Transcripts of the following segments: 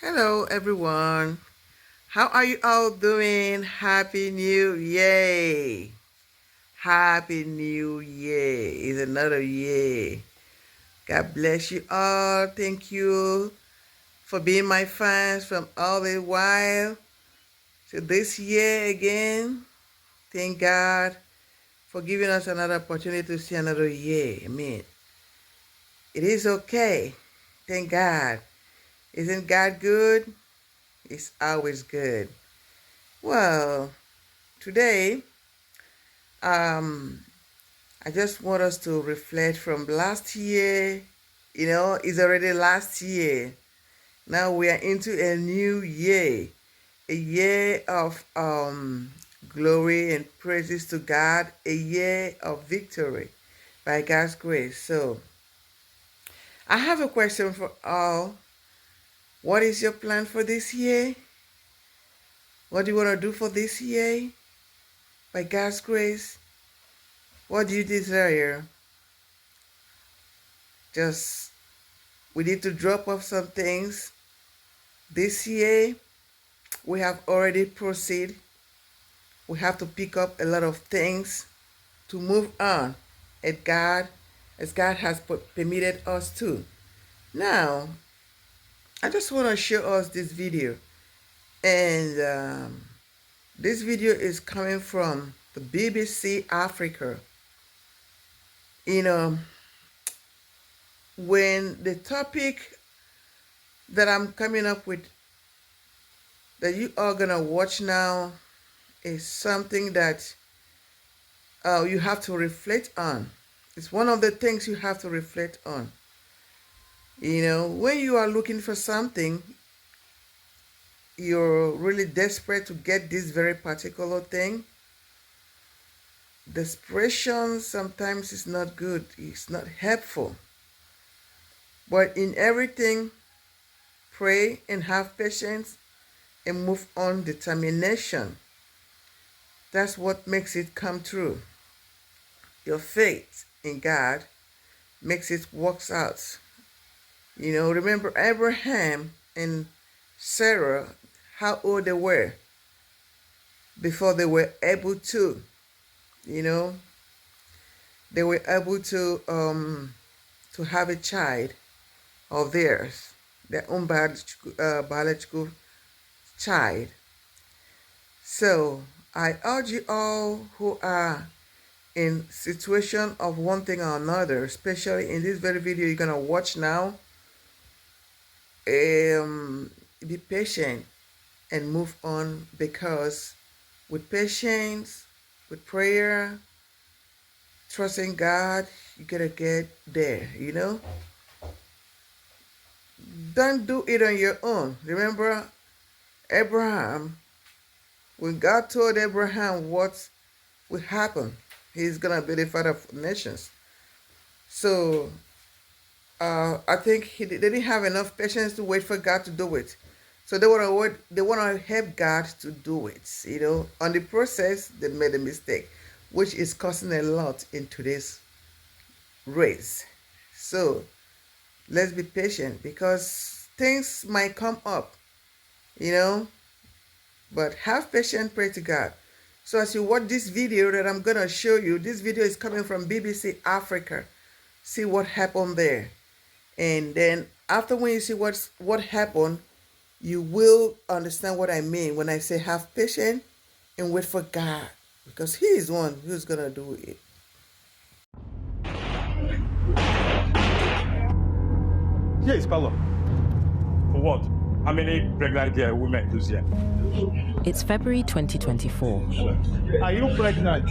Hello, everyone. How are you all doing? Happy New Year! Happy New Year! It's another year. God bless you all. Thank you for being my fans from all the while to this year again. Thank God for giving us another opportunity to see another year. Amen. It is okay. Thank God. Isn't God good? It's always good. Well, today, I just want us to reflect from last year. It's already last year. Now we are into a new year, a year of glory and praises to God, a year of victory by God's grace. So, I have a question for all. What is your plan for this year? What do you want to do for this year by God's grace? What do you desire? Just we need to drop off some things. This year, we have already proceeded. We have to pick up a lot of things to move on as God has permitted us to. Now, I just want to show us this video. And this video is coming from the BBC Africa. When the topic that I'm coming up with that you are going to watch now is something that you have to reflect on. It's one of the things you have to reflect on. When you are looking for something, you're really desperate to get this very particular thing. Desperation sometimes is not good. It's not helpful. But in everything, pray and have patience and move on determination. That's what makes it come true. Your faith in God makes it works out. Remember Abraham and Sarah, how old they were before they were able to, they were able to have a child of theirs, their own biological child. So I urge you all who are in situation of one thing or another, especially in this very video you're gonna watch now, be patient and move on, because with patience, with prayer, trusting God, you gotta get there. Don't do it on your own. Remember Abraham, when God told Abraham what would happen, he's gonna be the father of nations. So I think they didn't have enough patience to wait for God to do it. So they want to help God to do it. On the process, they made a mistake, which is costing a lot in today's race. So let's be patient, because things might come up, but have patience, pray to God. So as you watch this video that I'm going to show you, this video is coming from BBC Africa. See what happened there. And then after when you see what happened, you will understand what I mean when I say have patience and wait for God, because He is the one who's going to do it. Here is color. For what? How many pregnant women do here? It's February 2024. Are you pregnant?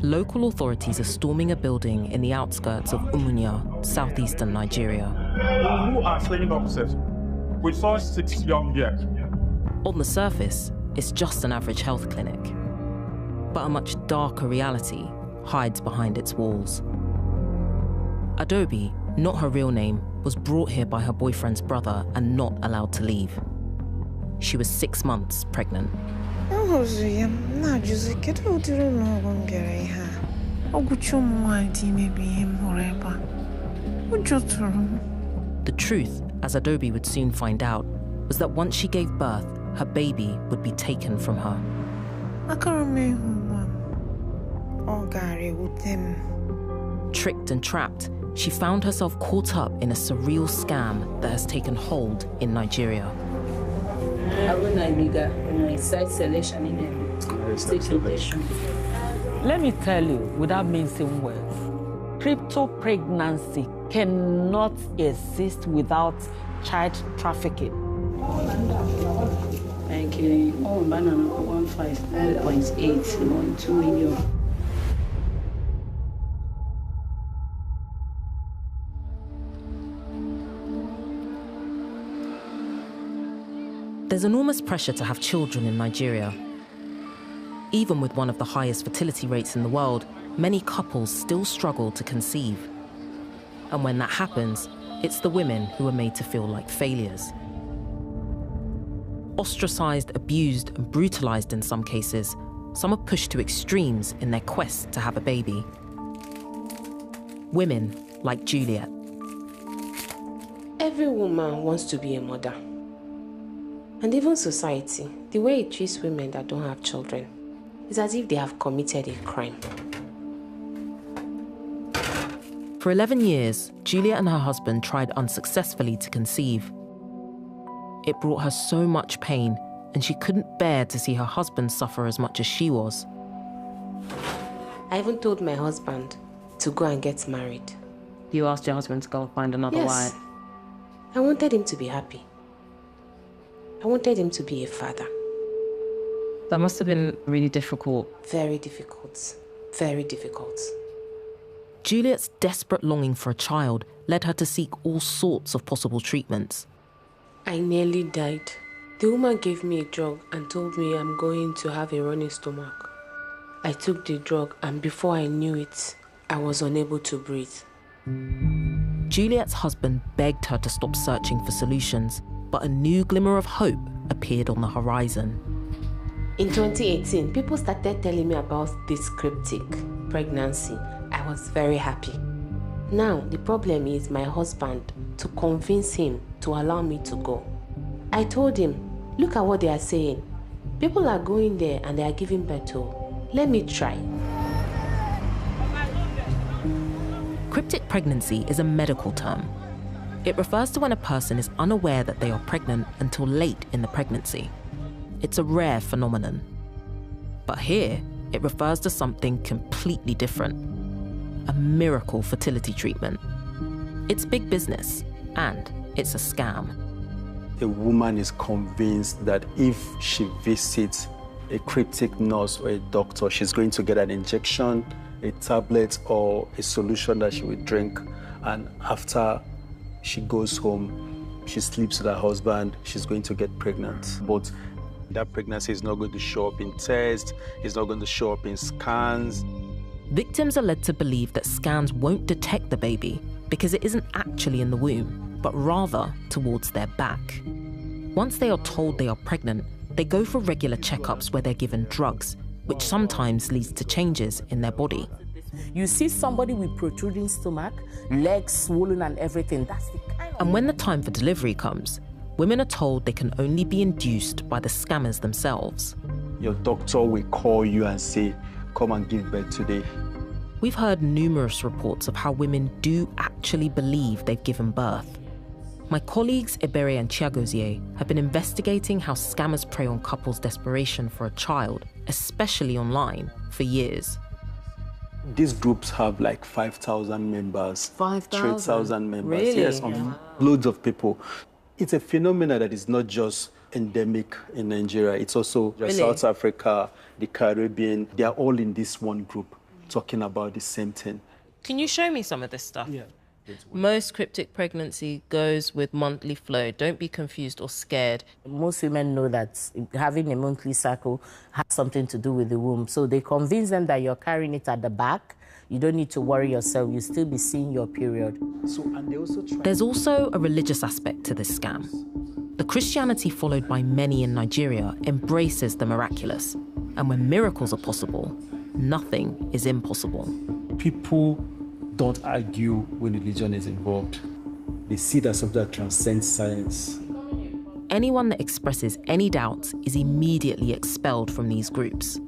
Local authorities are storming a building in the outskirts of Umunya, southeastern Nigeria. Who are slaying officers? We saw 6 young girls. On the surface, it's just an average health clinic. But a much darker reality hides behind its walls. Adobe, not her real name, was brought here by her boyfriend's brother and not allowed to leave. She was 6 months pregnant. The truth, as Adobe would soon find out, was that once she gave birth, her baby would be taken from her. Tricked and trapped, she found herself caught up in a surreal scam that has taken hold in Nigeria. Let me tell you, without mincing words, crypto pregnancy cannot exist without child trafficking. Like, oh, banana 1.8 million. There's enormous pressure to have children in Nigeria. Even with one of the highest fertility rates in the world, many couples still struggle to conceive. And when that happens, it's the women who are made to feel like failures. Ostracized, abused, and brutalized in some cases, some are pushed to extremes in their quest to have a baby. Women like Juliet. Every woman wants to be a mother. And even society, the way it treats women that don't have children, is as if they have committed a crime. For 11 years, Juliet and her husband tried unsuccessfully to conceive. It brought her so much pain, and she couldn't bear to see her husband suffer as much as she was. I even told my husband to go and get married. You asked your husband to go find another wife? Yes. I wanted him to be happy. I wanted him to be a father. That must have been really difficult. Very difficult. Very difficult. Juliet's desperate longing for a child led her to seek all sorts of possible treatments. I nearly died. The woman gave me a drug and told me I'm going to have a running stomach. I took the drug, and before I knew it, I was unable to breathe. Juliet's husband begged her to stop searching for solutions, but a new glimmer of hope appeared on the horizon. In 2018, people started telling me about this cryptic pregnancy. I was very happy. Now, the problem is my husband, to convince him to allow me to go. I told him, look at what they are saying. People are going there and they are giving birth to. Let me try. Cryptic pregnancy is a medical term. It refers to when a person is unaware that they are pregnant until late in the pregnancy. It's a rare phenomenon. But here, it refers to something completely different. A miracle fertility treatment. It's big business, and it's a scam. A woman is convinced that if she visits a cryptic nurse or a doctor, she's going to get an injection, a tablet, or a solution that she will drink. And after she goes home, she sleeps with her husband, she's going to get pregnant. But that pregnancy is not going to show up in tests, it's not going to show up in scans. Victims are led to believe that scans won't detect the baby because it isn't actually in the womb, but rather towards their back. Once they are told they are pregnant, they go for regular checkups where they're given drugs, which sometimes leads to changes in their body. You see somebody with protruding stomach, legs swollen and everything. That's the kind of... And when the time for delivery comes, women are told they can only be induced by the scammers themselves. Your doctor will call you and say, come and give birth today. We've heard numerous reports of how women do actually believe they've given birth. My colleagues Ebere and Chiagozie have been investigating how scammers prey on couples' desperation for a child, especially online, for years. These groups have like 5,000 members. 5,000? 3,000 members. Really? Yes, loads of people. It's a phenomenon that is not just endemic in Nigeria. It's also South Africa, the Caribbean. They are all in this one group talking about the same thing. Can you show me some of this stuff? Yeah. Most cryptic pregnancy goes with monthly flow. Don't be confused or scared. Most women know that having a monthly cycle has something to do with the womb. So they convince them that you're carrying it at the back. You don't need to worry yourself. You'll still be seeing your period. There's also a religious aspect to this scam. The Christianity followed by many in Nigeria embraces the miraculous. And when miracles are possible, nothing is impossible. People don't argue when religion is involved. They see that something that transcends science. anyone that expresses any doubts is immediately expelled from these groups.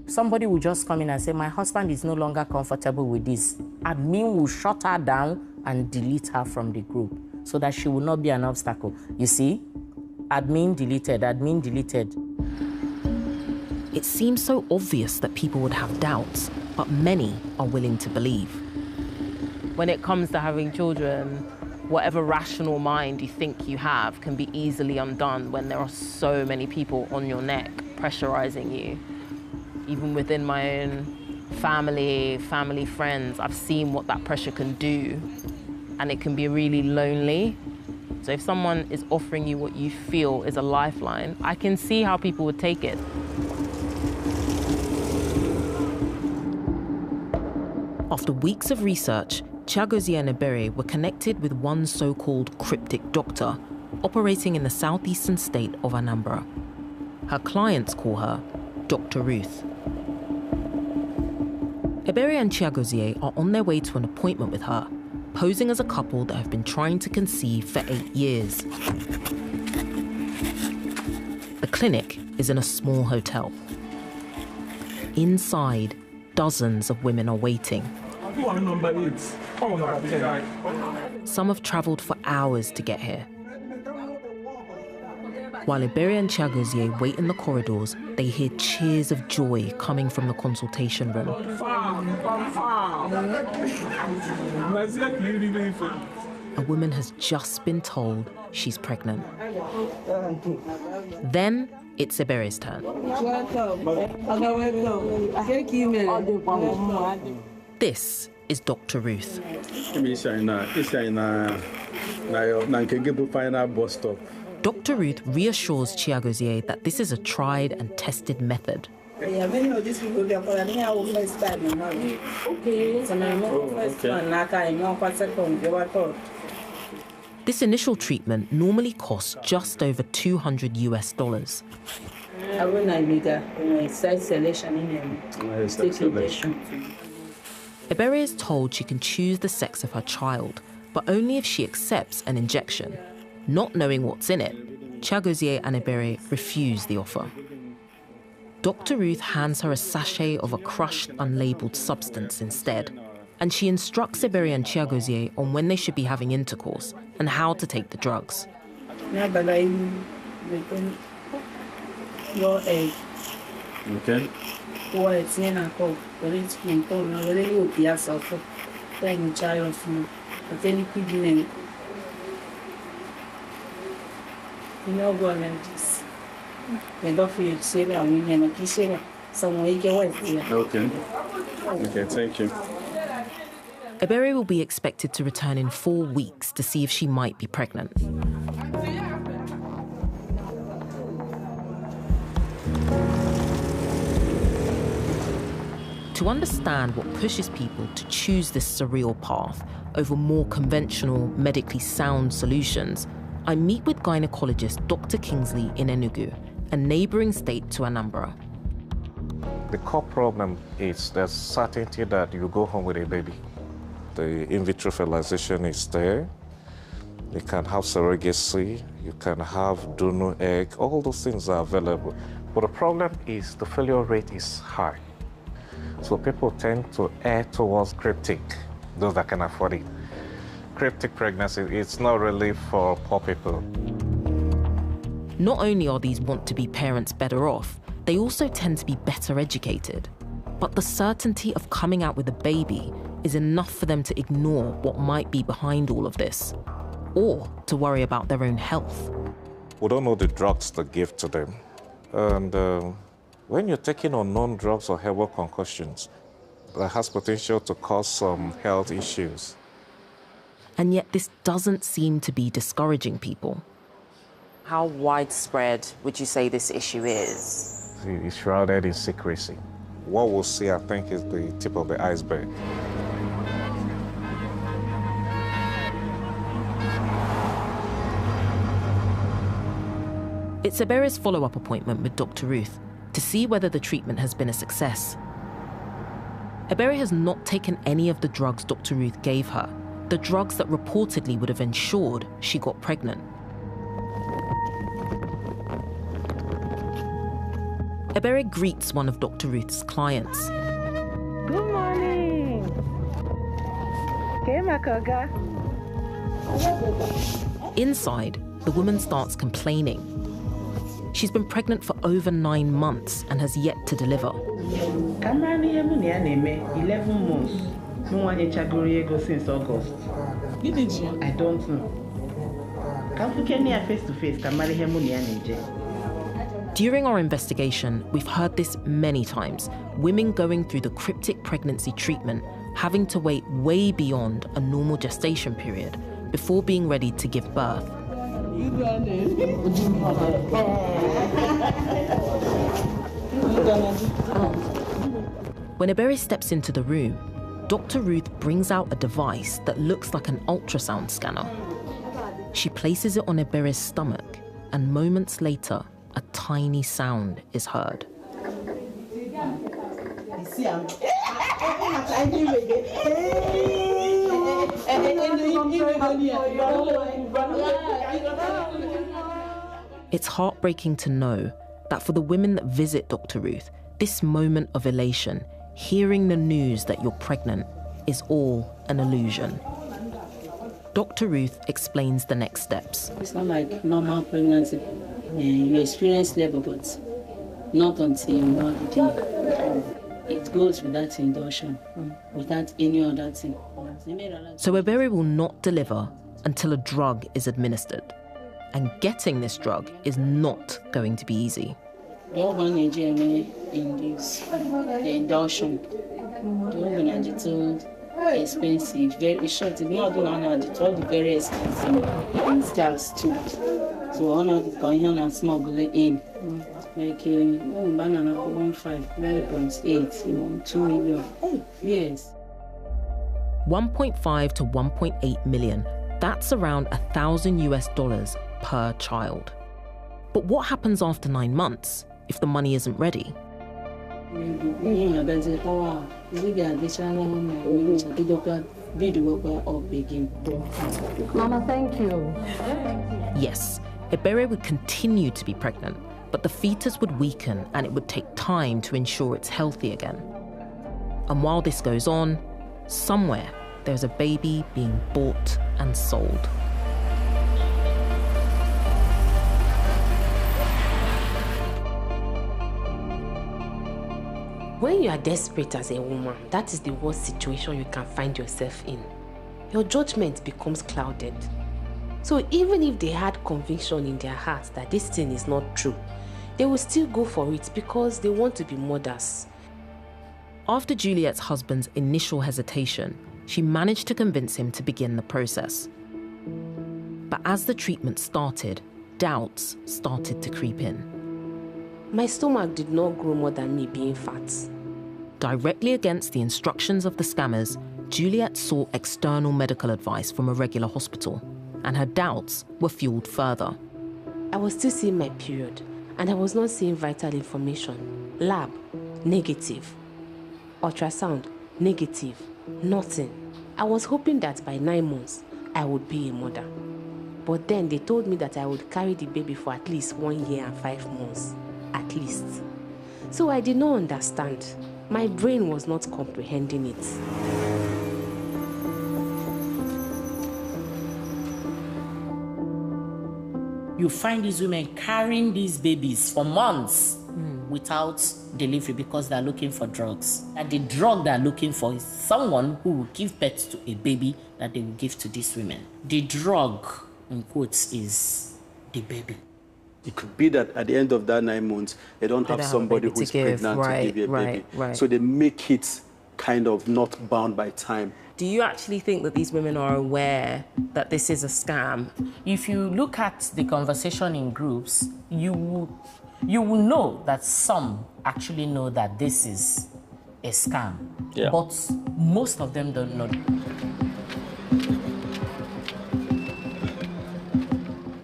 Somebody will just come in and say, my husband is no longer comfortable with this. Admin will shut her down and delete her from the group so that she will not be an obstacle. You see? Admin deleted, admin deleted. It seems so obvious that people would have doubts, but many are willing to believe. When it comes to having children, whatever rational mind you think you have can be easily undone when there are so many people on your neck pressurizing you. Even within my own family, friends, I've seen what that pressure can do, and it can be really lonely. So if someone is offering you what you feel is a lifeline, I can see how people would take it. After weeks of research, Chiagozie and Ebere were connected with one so-called cryptic doctor operating in the southeastern state of Anambra. Her clients call her Dr. Ruth. Ebere and Chiagozie are on their way to an appointment with her, posing as a couple that have been trying to conceive for 8 years. The clinic is in a small hotel. Inside, dozens of women are waiting. Some have travelled for hours to get here. While Ebere and Chiagozie wait in the corridors, they hear cheers of joy coming from the consultation room. A woman has just been told she's pregnant. Then it's Ebere's turn. This is Dr. Ruth. Dr. Ruth reassures Chiagozie that this is a tried and tested method. This initial treatment normally costs just over $200 US. Ebere is told she can choose the sex of her child, but only if she accepts an injection. Not knowing what's in it, Chiagozie and Ebere refuse the offer. Dr. Ruth hands her a sachet of a crushed, unlabeled substance instead, and she instructs Ebere and Chiagozie on when they should be having intercourse and how to take the drugs. Okay. Okay, thank you. Ebere will be expected to return in 4 weeks to see if she might be pregnant. To understand what pushes people to choose this surreal path over more conventional, medically sound solutions, I meet with gynecologist Dr. Kingsley in Enugu, a neighbouring state to Anambra. The core problem is the certainty that you go home with a baby. The in vitro fertilization is there. You can have surrogacy, you can have donor egg, all those things are available. But the problem is the failure rate is high. So people tend to err towards cryptic, those that can afford it. Cryptic pregnancy, it's not really for poor people. Not only are these want-to-be parents better off, they also tend to be better educated. But the certainty of coming out with a baby is enough for them to ignore what might be behind all of this, or to worry about their own health. We don't know the drugs to give to them. And when you're taking unknown drugs or herbal concoctions, that has potential to cause some health issues. And yet this doesn't seem to be discouraging people. How widespread would you say this issue is? It's shrouded in secrecy. What we'll see, I think, is the tip of the iceberg. It's Ebere's follow-up appointment with Dr. Ruth to see whether the treatment has been a success. Ebere has not taken any of the drugs Dr. Ruth gave her, the drugs that reportedly would have ensured she got pregnant. Ebere greets one of Dr. Ruth's clients. Good morning. Inside, the woman starts complaining. She's been pregnant for over 9 months and has yet to deliver. 11 months. No one in Chagoriego since August. I don't know. Face to face. During our investigation, we've heard this many times. Women going through the cryptic pregnancy treatment having to wait way beyond a normal gestation period before being ready to give birth. When Ebere steps into the room, Dr. Ruth brings out a device that looks like an ultrasound scanner. She places it on Ebere's stomach, and moments later, a tiny sound is heard. It's heartbreaking to know that for the women that visit Dr. Ruth, this moment of elation, hearing the news that you're pregnant, is all an illusion. Dr. Ruth explains the next steps. It's not like normal pregnancy. You experience labor, but not until you know the day. It goes without induction, without any other thing. So Ebere will not deliver until a drug is administered. And getting this drug is not going to be easy. The induction, the expensive, very short. It's not very expensive. It's just too. So one of the going on and smuggle it in. Like banana 1.8, 2 million. Yes. 1.5 to 1.8 million. That's around $1,000 per child. But what happens after 9 months if the money isn't ready? Mama, thank you. Yes, Ebere would continue to be pregnant, but the fetus would weaken and it would take time to ensure it's healthy again. And while this goes on, somewhere there's a baby being bought and sold. When you are desperate as a woman, that is the worst situation you can find yourself in. Your judgment becomes clouded. So even if they had conviction in their hearts that this thing is not true, they will still go for it because they want to be mothers. After Juliet's husband's initial hesitation, she managed to convince him to begin the process. But as the treatment started, doubts started to creep in. My stomach did not grow more than me being fat. Directly against the instructions of the scammers, Juliet sought external medical advice from a regular hospital, and her doubts were fueled further. I was still seeing my period, and I was not seeing vital information. Lab, negative. Ultrasound, negative. Nothing. I was hoping that by 9 months, I would be a mother. But then they told me that I would carry the baby for at least 1 year and 5 months. At least. So I did not understand. My brain was not comprehending it. You find these women carrying these babies for months without delivery because they're looking for drugs. And the drug they're looking for is someone who will give birth to a baby that they will give to these women. The drug, in quotes, is the baby. It could be that at the end of that 9 months, they don't have somebody who is pregnant to give you a baby. So they make it kind of not bound by time. Do you actually think that these women are aware that this is a scam? If you look at the conversation in groups, you will know that some actually know that this is a scam. Yeah. But most of them don't know.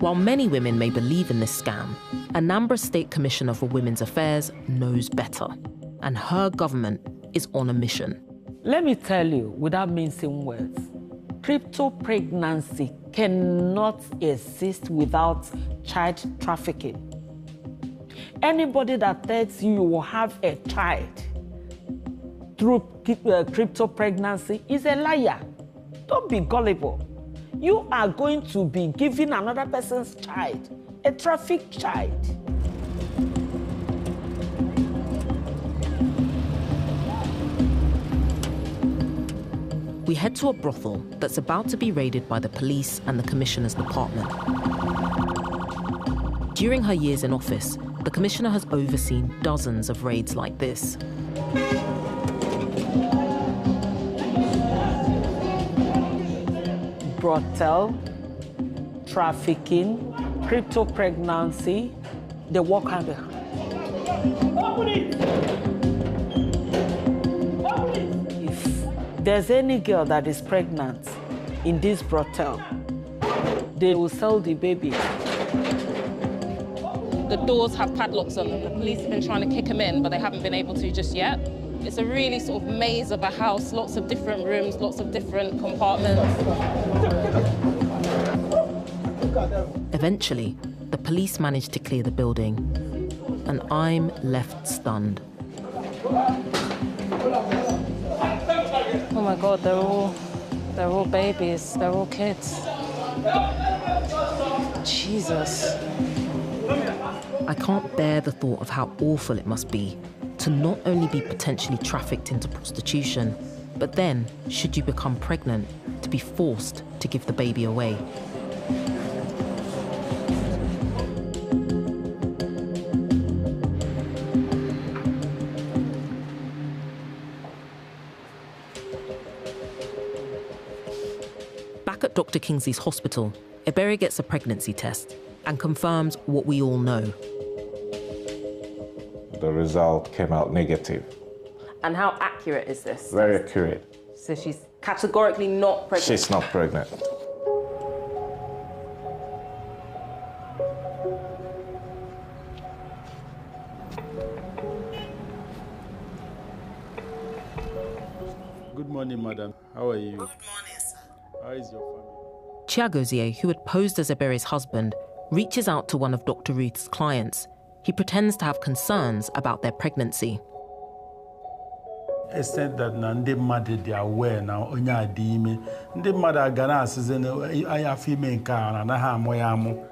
While many women may believe in this scam, Anambra State Commissioner for Women's Affairs knows better, and her government is on a mission. Let me tell you, without mincing words, crypto pregnancy cannot exist without child trafficking. Anybody that tells you will have a child through crypto pregnancy is a liar. Don't be gullible. You are going to be giving another person's child, a trafficked child. We head to a brothel that's about to be raided by the police and the Commissioner's department. During her years in office, the Commissioner has overseen dozens of raids like this. Brothel, trafficking, crypto pregnancy, they work hand in hand. If there's any girl that is pregnant in this brothel, they will sell the baby. The doors have padlocks on them. The police have been trying to kick them in, but they haven't been able to just yet. It's a really sort of maze of a house, lots of different rooms, lots of different compartments. Eventually, the police manage to clear the building, and I'm left stunned. Oh my God, they're all babies, they're all kids. Jesus. I can't bear the thought of how awful it must be to not only be potentially trafficked into prostitution, but then, should you become pregnant, to be forced to give the baby away. Back at Dr. Kingsley's hospital, Ebere gets a pregnancy test and confirms what we all know. The result came out negative. And how accurate is this? Very accurate. So she's categorically not pregnant? She's not pregnant. Good morning, madam. How are you? Good morning, sir. How is your family? Chiagozie, who had posed as Ebere's husband, reaches out to one of Dr. Ruth's clients. He pretends to have concerns about their pregnancy. Except that Nande mother they are aware now, Onya Dime. The mother Gana says, I have female car and I have Moyamo.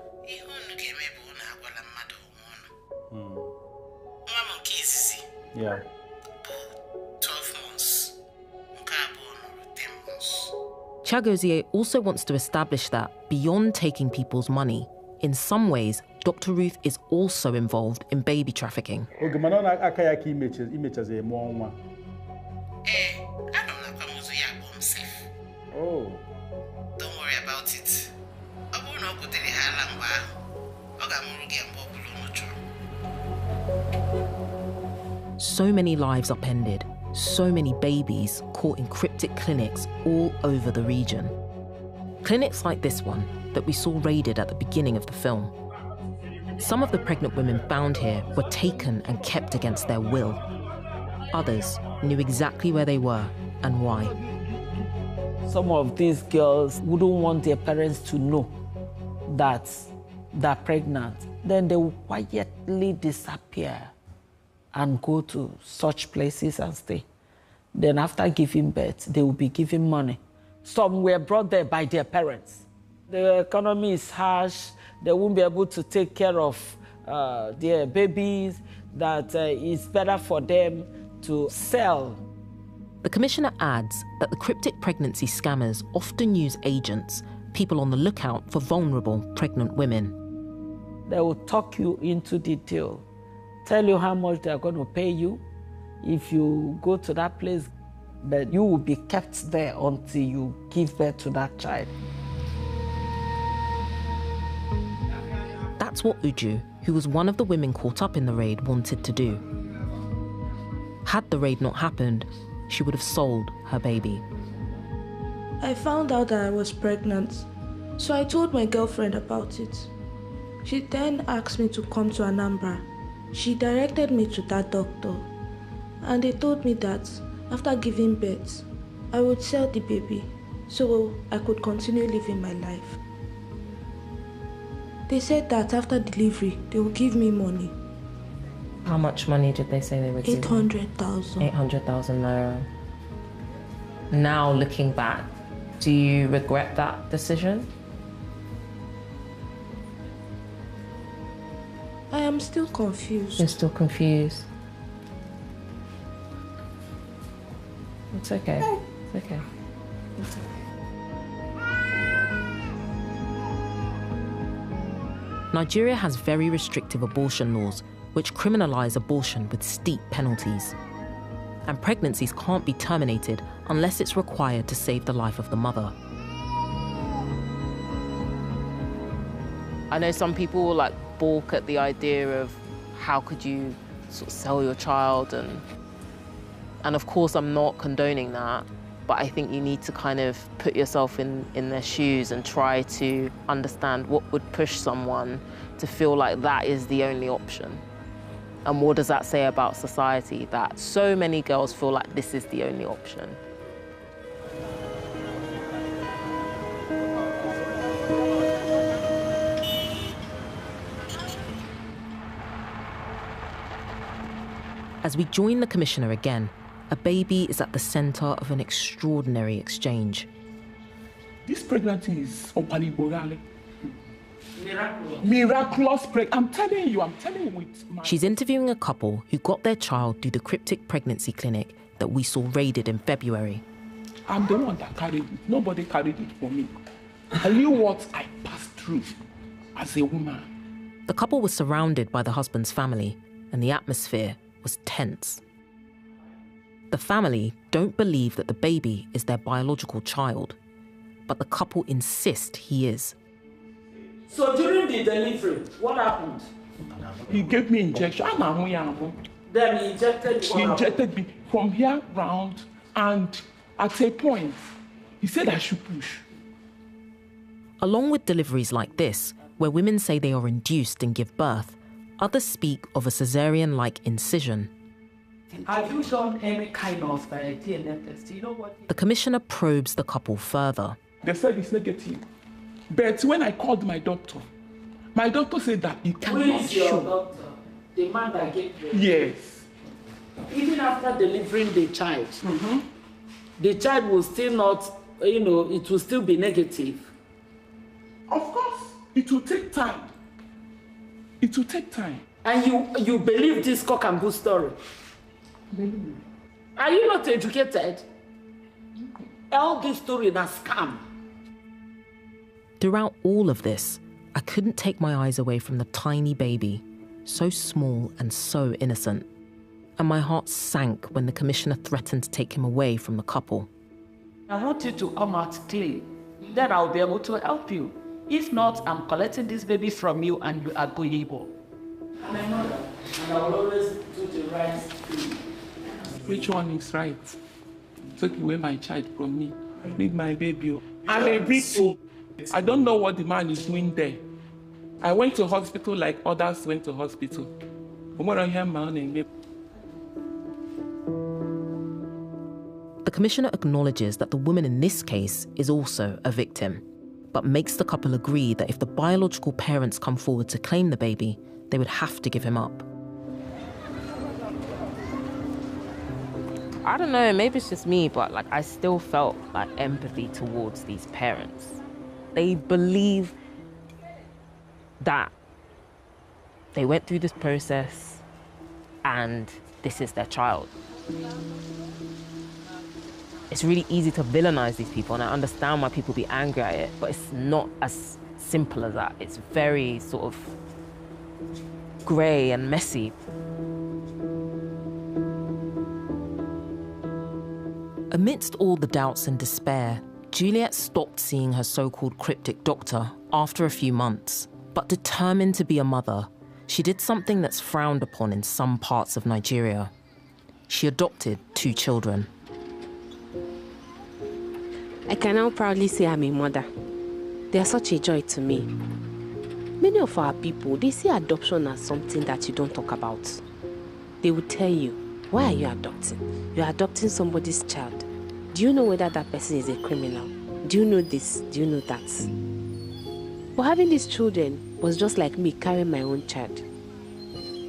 Yeah. 12 months. Chiagozie also wants to establish that, beyond taking people's money, in some ways, Dr. Ruth is also involved in baby trafficking. Okay, Manona Akayaki images a more. Oh. Don't worry about it. So many lives upended, so many babies caught in cryptic clinics all over the region. Clinics like this one that we saw raided at the beginning of the film. Some of the pregnant women found here were taken and kept against their will. Others knew exactly where they were and why. Some of these girls wouldn't want their parents to know that they're pregnant. Then they will quietly disappear and go to such places and stay. Then after giving birth, they will be given money. Some were brought there by their parents. The economy is harsh. They won't be able to take care of their babies, that it's better for them to sell. The Commissioner adds that the cryptic pregnancy scammers often use agents, people on the lookout for vulnerable pregnant women. They will talk you into the deal, tell you how much they are going to pay you if you go to that place, but you will be kept there until you give birth to that child. That's what Uju, who was one of the women caught up in the raid, wanted to do. Had the raid not happened, she would have sold her baby. I found out that I was pregnant, so I told my girlfriend about it. She then asked me to come to Anambra. She directed me to that doctor, and they told me that after giving birth, I would sell the baby so I could continue living my life. They said that after delivery, they will give me money. How much money did they say they were giving? 800,000. 800,000 naira. Now looking back, do you regret that decision? I am still confused. You're still confused? It's okay. It's okay. It's okay. Nigeria has very restrictive abortion laws which criminalize abortion with steep penalties. And pregnancies can't be terminated unless it's required to save the life of the mother. I know some people like balk at the idea of how could you sort of sell your child, and of course I'm not condoning that, but I think you need to kind of put yourself in their shoes and try to understand what would push someone to feel like that is the only option. And what does that say about society, that so many girls feel like this is the only option? As we join the commissioner again, a baby is at the center of an extraordinary exchange. This pregnancy is Opaliborale. Miraculous pregnancy. I'm telling you with my... She's interviewing a couple who got their child through the cryptic pregnancy clinic that we saw raided in February. I'm the one that carried it. Nobody carried it for me. Tell you what I passed through as a woman. The couple was surrounded by the husband's family, and the atmosphere was tense. The family don't believe that the baby is their biological child, but the couple insist he is. So during the delivery, what happened? He gave me injection. Then he injected you? He injected me from here round, and at a point, he said I should push. Along with deliveries like this, where women say they are induced and give birth, others speak of a cesarean-like incision. Have you done any kind of DNA test? You know what? The commissioner probes the couple further. They said it's negative. But when I called my doctor said that he cannot show. Who is your doctor? The man that gave you? Yes. Even after delivering the child, the child will still not, it will still be negative. Of course, it will take time. It will take time. And you believe this cock and bull story? Are you not educated? All this story is a scam. Throughout all of this, I couldn't take my eyes away from the tiny baby, so small and so innocent. And my heart sank when the commissioner threatened to take him away from the couple. I want you to come out clean. Then I'll be able to help you. If not, I'm collecting this baby from you and you are going home. I'm a mother, and I will always do the right thing. Which one is right? Take away my child from me. I need my baby. I'm a victim. I don't know what the man is doing there. I went to hospital like others went to hospital. The commissioner acknowledges that the woman in this case is also a victim, but makes the couple agree that if the biological parents come forward to claim the baby, they would have to give him up. I don't know, maybe it's just me, but I still felt empathy towards these parents. They believe that they went through this process and this is their child. It's really easy to villainize these people, and I understand why people be angry at it, but it's not as simple as that. It's very sort of grey and messy. Amidst all the doubts and despair, Juliet stopped seeing her so-called cryptic doctor after a few months. But determined to be a mother, she did something that's frowned upon in some parts of Nigeria. She adopted 2 children. I can now proudly say I'm a mother. They are such a joy to me. Many of our people, they see adoption as something that you don't talk about. They will tell you, why are you adopting? You're adopting somebody's child. Do you know whether that person is a criminal? Do you know this? Do you know that? But having these children was just like me carrying my own child.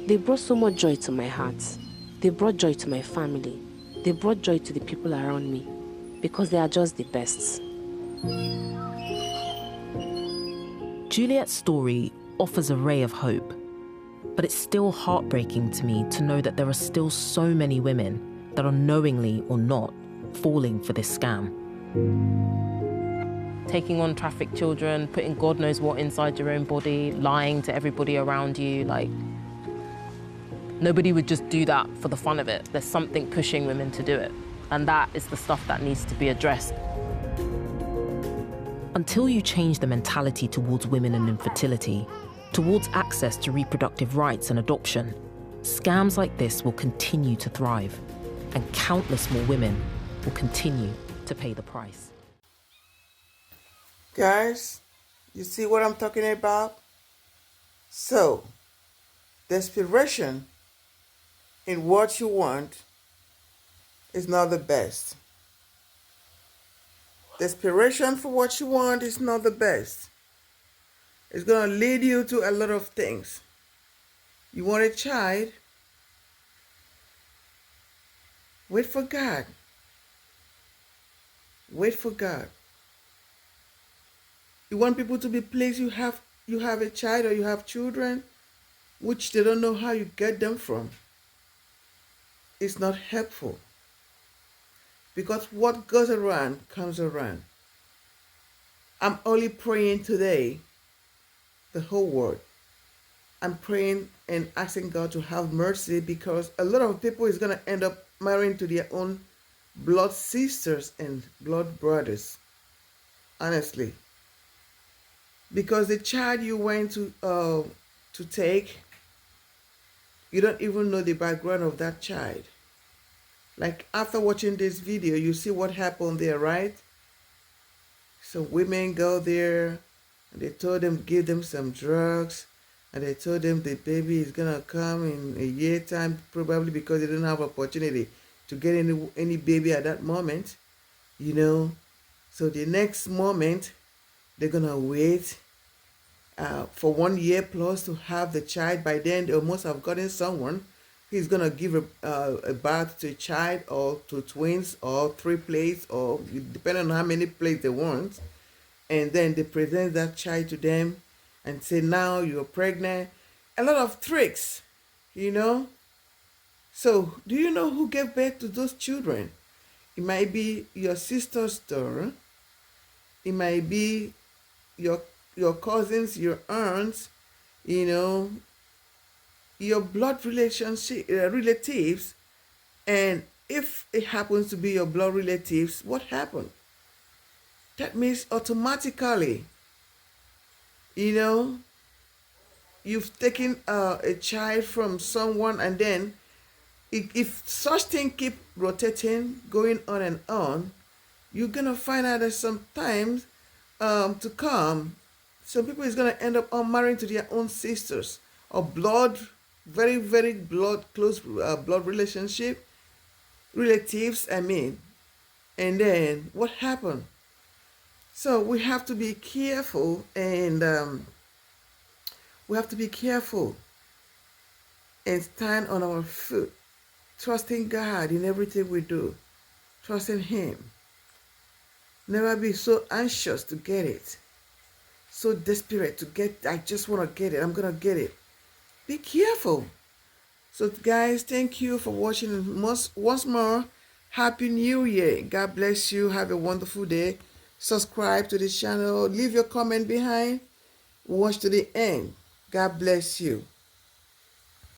They brought so much joy to my heart. They brought joy to my family. They brought joy to the people around me because they are just the best. Juliet's story offers a ray of hope, but it's still heartbreaking to me to know that there are still so many women that are knowingly or not falling for this scam. Taking on trafficked children, putting God knows what inside your own body, lying to everybody around you, like, nobody would just do that for the fun of it. There's something pushing women to do it, and that is the stuff that needs to be addressed. Until you change the mentality towards women and infertility, towards access to reproductive rights and adoption, scams like this will continue to thrive, and countless more women will continue to pay the price. Guys, you see what I'm talking about? So, desperation in what you want is not the best. Desperation for what you want is not the best. It's going to lead you to a lot of things. You want a child? Wait for God. Wait for God. You want people to be pleased you have a child or you have children, which they don't know how you get them from. It's not helpful. Because what goes around comes around. I'm only praying today, the whole world. I'm praying and asking God to have mercy, because a lot of people is going to end up marrying to their own blood sisters and blood brothers. Honestly. Because the child you went to take, you don't even know the background of that child. Like, after watching this video, you see what happened there, right? So women go there and they told them, give them some drugs, and they told them the baby is gonna come in a year time, probably because they didn't have opportunity to get any baby at that moment, you know. So the next moment, they're gonna wait for 1 year plus to have the child. By then, they almost have gotten someone. He's gonna give a birth to a child, or to twins, or triplets, or depending on how many plates they want. And then they present that child to them and say, now you're pregnant. A lot of tricks, you know. So do you know who gave birth to those children? It might be your sister's daughter. It might be your cousins, your aunts, you know, your blood relatives. And if it happens to be your blood relatives, what happened? That means automatically, you know, you've taken a child from someone, and then if such thing keep rotating, going on and on, you're gonna find out that sometimes to come, some people is gonna end up marrying to their own sisters or blood, very, very close blood relatives, I mean. And then what happened? So we have to be careful, and we have to be careful and stand on our foot, trusting God in everything we do, trusting Him. Never be so anxious to get it, so desperate to get, I just want to get it, I'm going to get it. Be careful. So guys, thank you for watching. Once more, Happy New Year. God bless you. Have a wonderful day. Subscribe to the channel. Leave your comment behind. Watch to the end. God bless you.